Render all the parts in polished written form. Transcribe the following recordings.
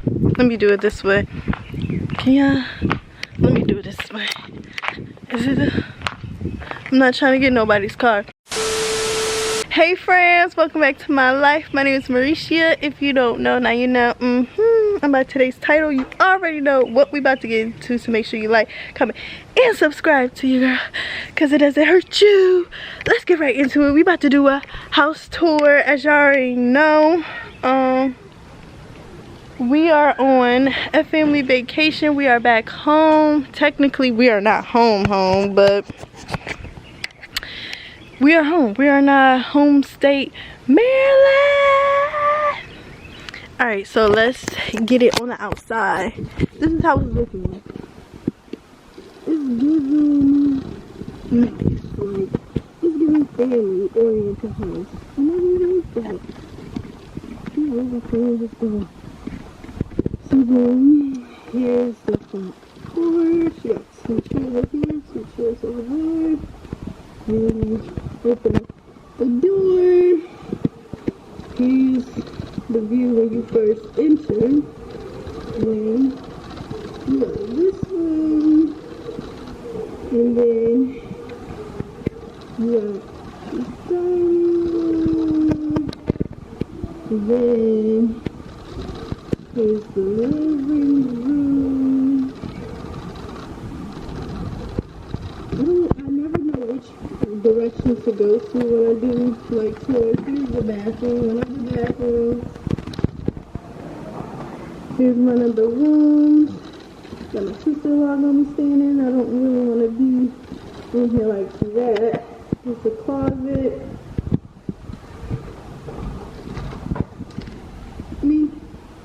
Let me do it this way. Can ya? Let me do it this way. Is it I'm not trying to get nobody's car. Hey friends, welcome back to my life. My name is Mauricia. If you don't know, now you know. About today's title, you already know what we about to get into, so make sure you like, comment, and subscribe to you, girl, because it doesn't hurt you. Let's get right into it. We about to do a house tour, as y'all already know. We are on a family vacation. We are back home. Technically, we are not home, but we are home. We are in our home state, Maryland. Alright, so let's get it on the outside. This is how it's looking. It's giving nice, like, it's giving family oriented house. I never like that. So then, here's the front porch. You got some chairs over here, some chairs over there. And open up the door. Here's the view when you first enter. Then you got this room. And then you got the dining room. And then here's the living room. I never know which direction to go to when I do like tours. Here's the bathroom, one of the bathrooms. Here's one of the rooms. Got my sister-in-law gonna be staying in. I don't really want to be in here like that. Here's the closet. Me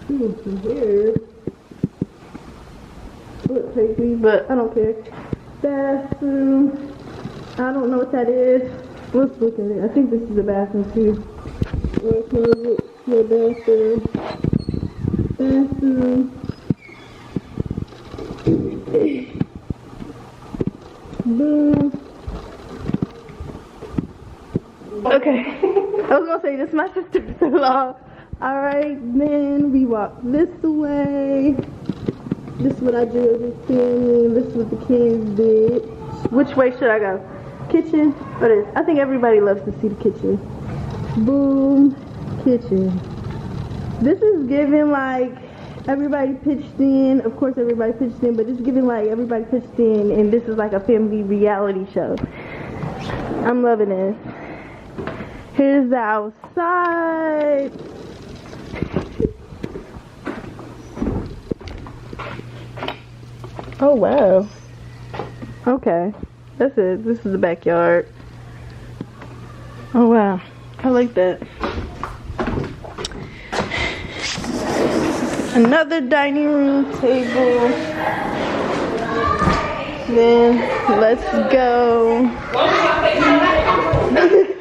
doing some hair. Look crazy, but I don't care. Bathroom. I don't know what that is. Let's look at it. I think this is the bathroom too. Or closet, the bathroom. Bathroom. Boom. Okay. I was gonna say this is my sister-in-law. Alright, then we walk this way. This is what I do every family. This is what the kids did. Which way should I go? Kitchen or this? I think everybody loves to see the kitchen. Boom, kitchen. This is giving like everybody pitched in. Of course everybody pitched in, but it's giving like everybody pitched in and this is like a family reality show. I'm loving this. Here's the outside. Oh wow. Okay. That's it. This is the backyard. Oh wow. I like that. Another dining room table. Then let's go.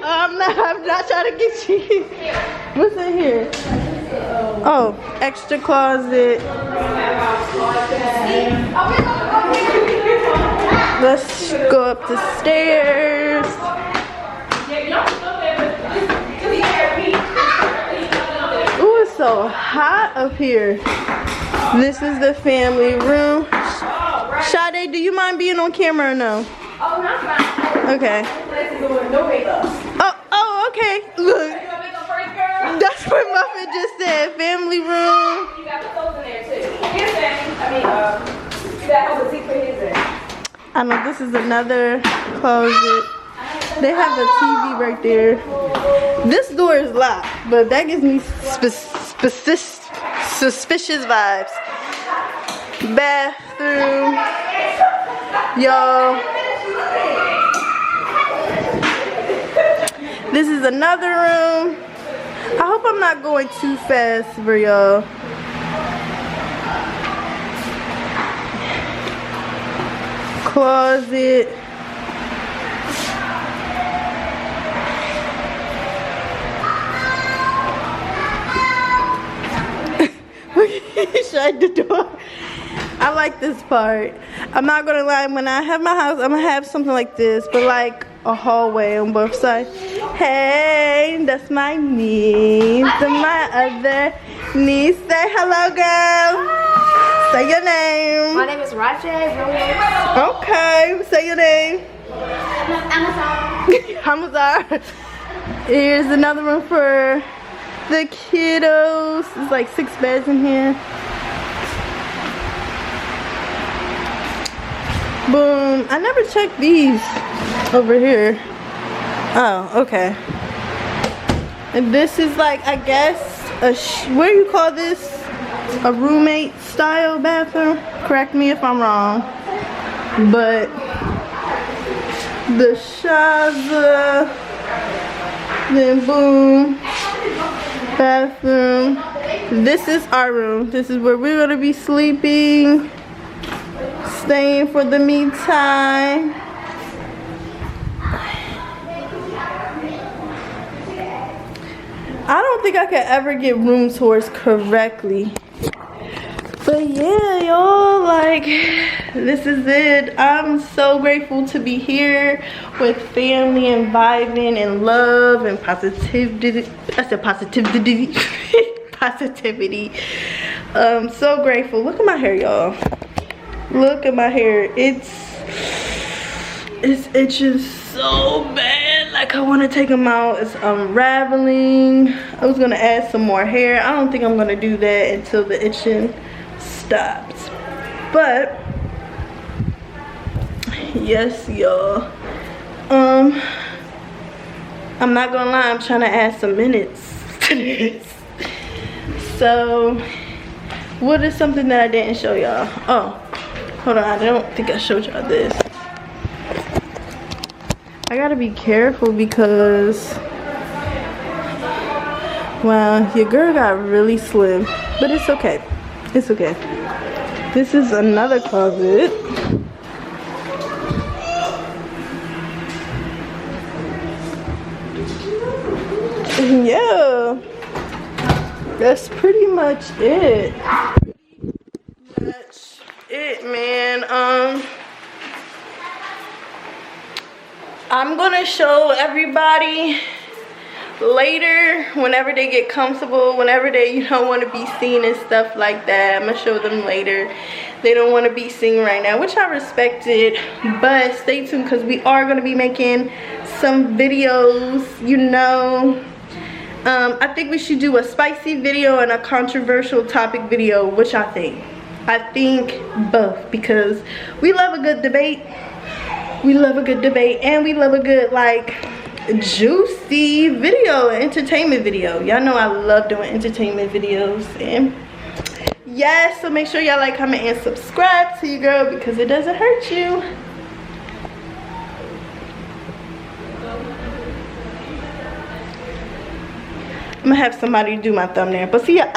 I'm not trying to get you. What's in here? Oh, extra closet. Let's go up the stairs. Ooh, it's so hot up here. This is the family room. Sade, do you mind being on camera or no? Oh, not fine. Okay. Oh, okay. Look. That's what Muffin just said. Family room. You got the clothes in there too. You got all the seats for his in. I know this is another closet. They have a TV right there. This door is locked, but that gives me suspicious vibes. Bathroom. Y'all. This is another room. I hope I'm not going too fast for y'all. Closet. Shut the door. I like this part. I'm not gonna lie, when I have my house, I'm gonna have something like this, but like a hallway on both sides. Hey, that's my niece and my other Niece, say hello, girl. Hi. Say your name. My name is Rajay. Okay, say your name. Hamazar. Here's another room for the kiddos. There's like 6 beds in here. Boom. I never checked these over here. Oh, okay. And this is like, I guess, what do you call this? A roommate style bathroom? Correct me if I'm wrong. But the shaza, then boom, bathroom. This is our room. This is where we're gonna be sleeping, staying for the me time. I don't think I could ever get room tours correctly. But yeah, y'all, like, this is it. I'm so grateful to be here with family and vibing and love and positivity. I said positivity. Positivity. So grateful. Look at my hair, y'all. Look at my hair. It's itching so bad. Like, I want to take them out. It's unraveling. I was gonna add some more hair. I don't think I'm gonna do that until the itching stops. But yes, y'all, I'm not gonna lie, I'm trying to add some minutes to this. So what is something that I didn't show y'all? Oh, hold on, I don't think I showed y'all this. I gotta be careful because, wow, your girl got really slim, but it's okay. It's okay. This is another closet. Yeah, that's pretty much it. That's it, man. I'm gonna show everybody later, whenever they get comfortable, whenever they don't want to be seen and stuff like that. I'm gonna show them later. They don't want to be seen right now, which I respect it, but stay tuned because we are going to be making some videos, you know. I think we should do a spicy video and a controversial topic video. Which I think both, because we love a good debate. We love a good debate, and we love a good, like, juicy video, entertainment video. Y'all know I love doing entertainment videos. And yes, so make sure y'all like, comment, and subscribe to your girl because it doesn't hurt you. I'm gonna have somebody do my thumbnail, but see ya.